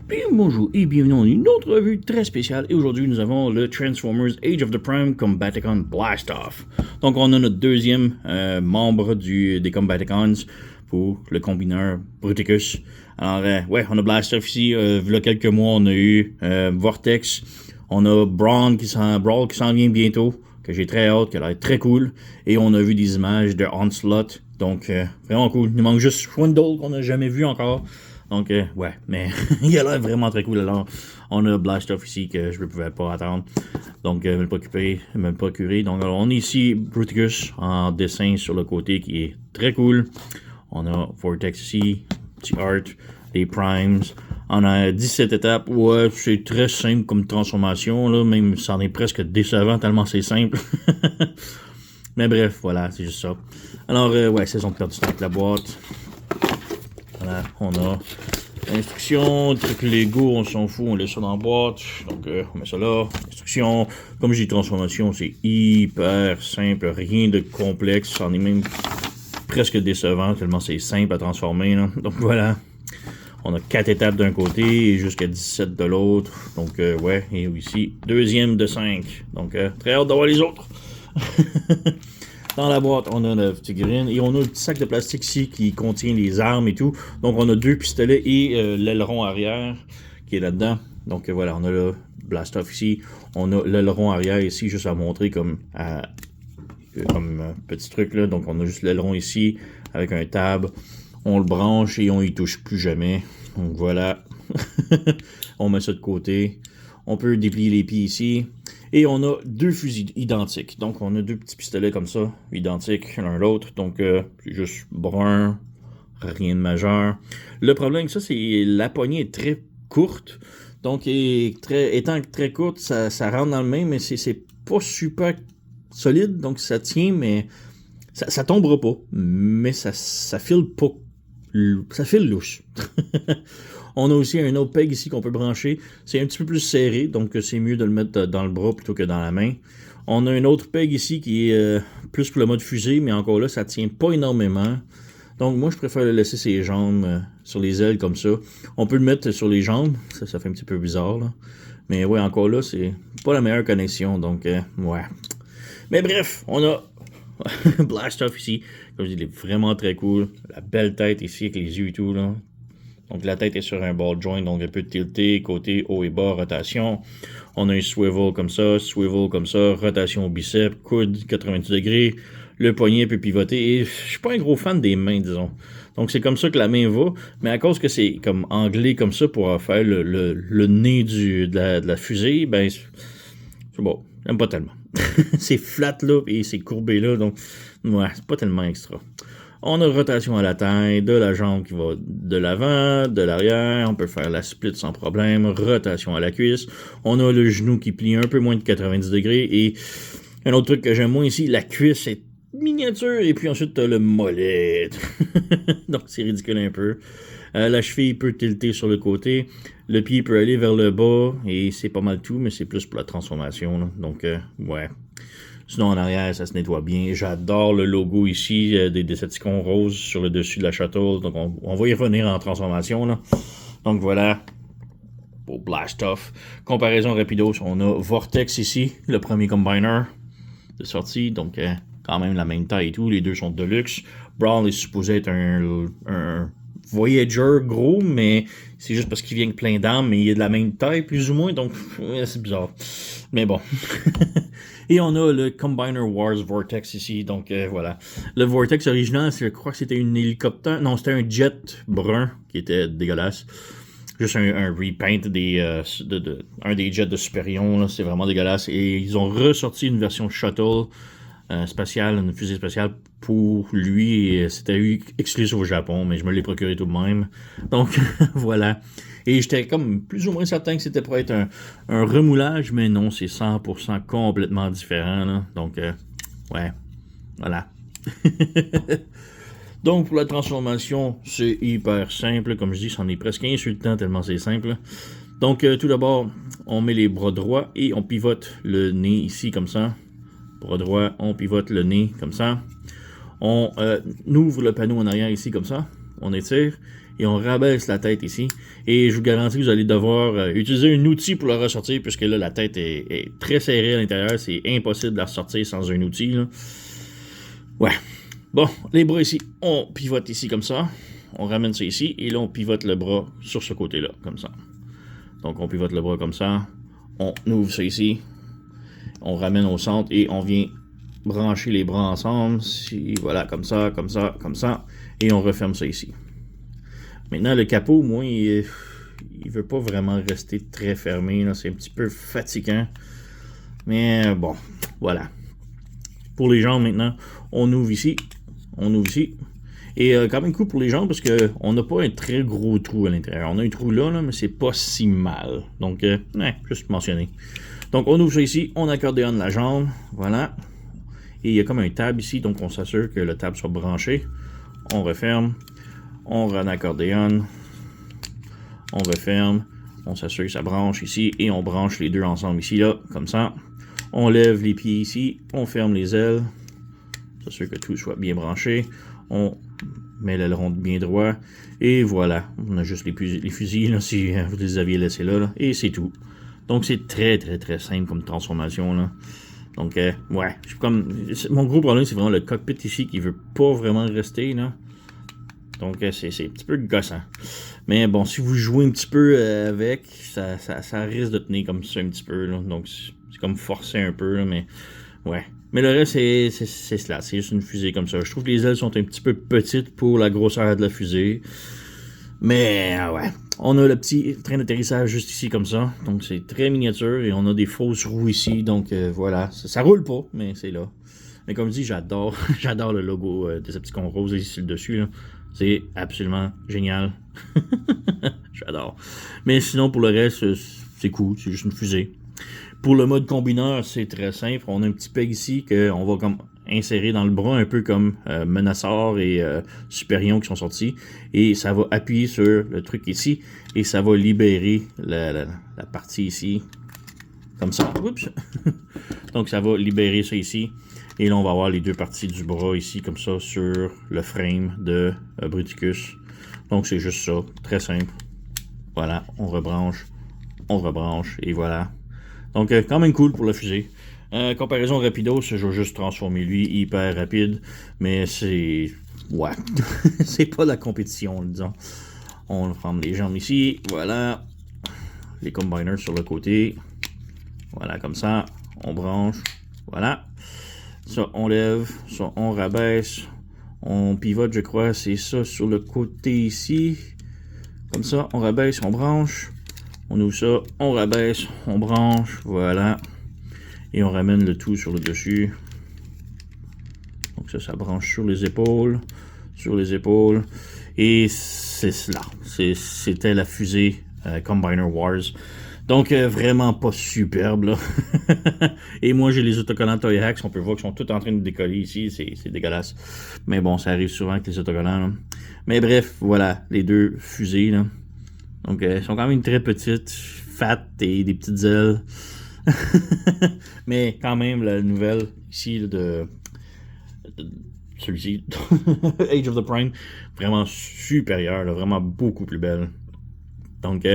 Bien bonjour et bienvenue dans une autre revue très spéciale. Et aujourd'hui, nous avons le Transformers Age of the Prime Combaticon Blast-Off. Donc, on a notre deuxième membre des Combaticons pour le combineur Bruticus. Alors, ouais, on a Blast-Off ici. Il y a quelques mois, on a eu Vortex. On a Brawl qui s'en vient bientôt, que j'ai très hâte, qui a l'air très cool. Et on a vu des images de Onslaught. Donc, vraiment cool. Il nous manque juste Swindle qu'on n'a jamais vu encore. Donc, ouais, mais il a l'air vraiment très cool. Alors, on a Blast-Off ici que je ne pouvais pas attendre. Donc, me le procurer. Donc, alors, on a ici Bruticus en dessin sur le côté qui est très cool. On a Vortex ici, petit art, les primes. On a 17 étapes. Ouais, c'est très simple comme transformation, là. Même, ça en est presque décevant tellement c'est simple. Mais bref, voilà, c'est juste ça. Alors, ouais, saison de perdre du temps avec la boîte. Voilà, on a l'instruction, truc Lego, on s'en fout, on laisse ça dans la boîte. Donc, on met ça là. Instruction, comme j'ai dit, transformation, c'est hyper simple, rien de complexe. Ça en est même presque décevant, tellement c'est simple à transformer, là. Donc, voilà. On a 4 étapes d'un côté et jusqu'à 17 de l'autre. Donc, ouais, et ici, deuxième de 5. Donc, très hâte d'avoir les autres. Dans la boîte, on a la figurine et on a le petit sac de plastique ici qui contient les armes et tout. Donc, on a 2 pistolets et l'aileron arrière qui est là-dedans. Donc, voilà, on a le Blast-Off ici. On a l'aileron arrière ici, juste à montrer comme petit truc là. Donc, on a juste l'aileron ici avec un tab. On le branche et on y touche plus jamais. Donc, voilà. On met ça de côté. On peut déplier les pieds ici. Et on a 2 fusils identiques. Donc, on a 2 petits pistolets comme ça, identiques l'un l'autre. Donc, c'est juste brun, rien de majeur. Le problème avec ça, c'est la poignée est très courte. Donc, étant très courte, ça rentre dans le main, mais c'est pas super solide. Donc, ça tient, mais ça tombera pas. Mais ça file pas. Ça file louche. On a aussi un autre peg ici qu'on peut brancher. C'est un petit peu plus serré, donc c'est mieux de le mettre dans le bras plutôt que dans la main. On a un autre peg ici qui est plus pour le mode fusée, mais encore là, ça tient pas énormément. Donc moi, je préfère le laisser ses jambes sur les ailes comme ça. On peut le mettre sur les jambes, ça fait un petit peu bizarre, là. Mais ouais, encore là, c'est pas la meilleure connexion, donc ouais. Mais bref, on a Blast-Off ici. Comme je dis, il est vraiment très cool. La belle tête ici avec les yeux et tout, là. Donc la tête est sur un ball joint, donc elle peut tilter, côté haut et bas, rotation. On a un swivel comme ça, rotation au bicep, coude 90 degrés. Le poignet peut pivoter. Et je suis pas un gros fan des mains, disons. Donc c'est comme ça que la main va, mais à cause que c'est comme anglais comme ça pour faire le nez de la fusée, ben c'est bon, j'aime pas tellement. C'est flat là et c'est courbé là, donc ouais, c'est pas tellement extra. On a rotation à la taille, de la jambe qui va de l'avant, de l'arrière. On peut faire la split sans problème. Rotation à la cuisse. On a le genou qui plie un peu moins de 90 degrés. Et un autre truc que j'aime moins ici, la cuisse est miniature. Et puis ensuite, tu as le mollet. Donc, c'est ridicule un peu. La cheville peut tilter sur le côté. Le pied peut aller vers le bas. Et c'est pas mal tout, mais c'est plus pour la transformation, là. Donc, ouais. Sinon, en arrière, ça se nettoie bien. J'adore le logo ici des Decepticons roses sur le dessus de la shuttle. Donc, on va y revenir en transformation, là. Donc, voilà. Pour Blast-Off. Comparaison rapidos, on a Vortex ici, le premier combiner de sortie. Donc, quand même la même taille et tout. Les deux sont de luxe. Brawl est supposé être un Voyager gros, mais c'est juste parce qu'il vient avec plein d'armes, mais il est de la même taille, plus ou moins, donc c'est bizarre. Mais bon. Et on a le Combiner Wars Vortex ici, donc voilà. Le Vortex original, je crois que c'était un hélicoptère, non, c'était un jet brun, qui était dégueulasse. Juste un repaint un des jets de Superion, c'est vraiment dégueulasse. Et ils ont ressorti une version shuttle spatiale, une fusée spatiale pour lui. Et c'était exclusif au Japon, mais je me l'ai procuré tout de même. Donc, voilà. Et j'étais comme plus ou moins certain que c'était pour être un remoulage, mais non, c'est 100% complètement différent, là. Donc, ouais, voilà. Donc, pour la transformation, c'est hyper simple. Comme je dis, c'en est presque insultant tellement c'est simple. Donc, tout d'abord, on met les bras droits et on pivote le nez ici, comme ça. Bras droit, on pivote le nez, comme ça. On ouvre le panneau en arrière ici, comme ça. On étire. et on rabaisse la tête ici. Et je vous garantis que vous allez devoir utiliser un outil pour la ressortir, puisque là, la tête est très serrée à l'intérieur. C'est impossible de la ressortir sans un outil, là. Ouais. Bon, les bras ici, on pivote ici comme ça. On ramène ça ici, et là, on pivote le bras sur ce côté-là, comme ça. Donc, on pivote le bras comme ça. On ouvre ça ici. On ramène au centre, et on vient brancher les bras ensemble. Voilà, comme ça, comme ça, comme ça. Et on referme ça ici. Maintenant, le capot, moi, il veut pas vraiment rester très fermé. C'est un petit peu fatigant. Mais bon, voilà. Pour les jambes, maintenant, on ouvre ici. On ouvre ici. Et quand même cool pour les jambes parce qu'on n'a pas un très gros trou à l'intérieur. On a un trou là, mais c'est pas si mal. Donc, juste mentionner. Donc, on ouvre ça ici. On accordéonne la jambe. Voilà. Et il y a comme un tab ici. Donc, on s'assure que le tab soit branché. On referme. On accordéonne. On referme. On s'assure que ça branche ici. Et on branche les deux ensemble ici, là. Comme ça. On lève les pieds ici. On ferme les ailes. S'assure que tout soit bien branché. On met l'aileron bien droit. Et voilà. On a juste les fusils, là, si vous les aviez laissés là. Et c'est tout. Donc, c'est très, très, très simple comme transformation, là. Donc, ouais. Mon gros problème, c'est vraiment le cockpit ici qui veut pas vraiment rester, là. Donc, c'est un petit peu gossant. Mais bon, si vous jouez un petit peu avec, ça risque de tenir comme ça un petit peu, là. Donc, c'est comme forcer un peu, là, mais ouais. Mais le reste, c'est cela. C'est juste une fusée comme ça. Je trouve que les ailes sont un petit peu petites pour la grosseur de la fusée. Mais, ouais. On a le petit train d'atterrissage juste ici, comme ça. Donc, c'est très miniature. Et on a des fausses roues ici. Donc, voilà. Ça roule pas, mais c'est là. Mais comme je dis, j'adore le logo Decepticon rose ici, le dessus, là. C'est absolument génial. J'adore. Mais sinon, pour le reste, c'est cool. C'est juste une fusée. Pour le mode combineur, c'est très simple. On a un petit peg ici qu'on va comme insérer dans le bras, un peu comme Menasor et Superion qui sont sortis. Et ça va appuyer sur le truc ici. Et ça va libérer la partie ici. Comme ça. Oups. Donc ça va libérer ça ici. Et là, on va avoir les deux parties du bras ici, comme ça, sur le frame de Bruticus. Donc c'est juste ça. Très simple. Voilà. On rebranche, et voilà. Donc, quand même cool pour la fusée. Comparaison Rapidos, je vais juste transformer lui hyper rapide. Mais c'est... ouais. C'est pas la compétition, disons. On forme les jambes ici. Voilà. Les combiners sur le côté. Voilà, comme ça. On branche. Voilà. Ça, on lève. Ça, on rabaisse. On pivote, je crois. C'est ça sur le côté ici. Comme ça, on rabaisse, on branche. On ouvre ça, on rabaisse, on branche, voilà. Et on ramène le tout sur le dessus. Donc ça branche sur les épaules. Et c'est cela. C'était la fusée Combiner Wars. Donc vraiment pas superbe, là. Et moi j'ai les autocollants Toy Hacks. On peut voir qu'ils sont tous en train de décoller ici. C'est dégueulasse. Mais bon, ça arrive souvent avec les autocollants, là. Mais bref, voilà, les deux fusées, là. Donc, elles sont quand même très petites, fat et des petites ailes. Mais quand même, la nouvelle ici de celui-ci, Age of the Prime, vraiment supérieure, là, vraiment beaucoup plus belle. Donc,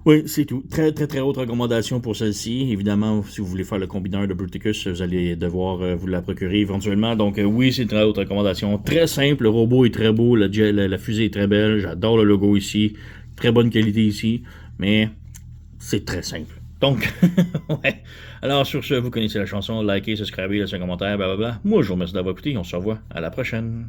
oui, c'est tout. Très, très, très haute recommandation pour celle-ci. Évidemment, si vous voulez faire le combineur de Bruticus, vous allez devoir vous la procurer éventuellement. Donc, oui, c'est une très haute recommandation. Très simple, le robot est très beau, la fusée est très belle. J'adore le logo ici. Très bonne qualité ici, mais c'est très simple. Donc, ouais. Alors, sur ce, vous connaissez la chanson. Likez, subscribez, laissez un commentaire, blablabla. Moi, je vous remercie d'avoir écouté. On se revoit à la prochaine.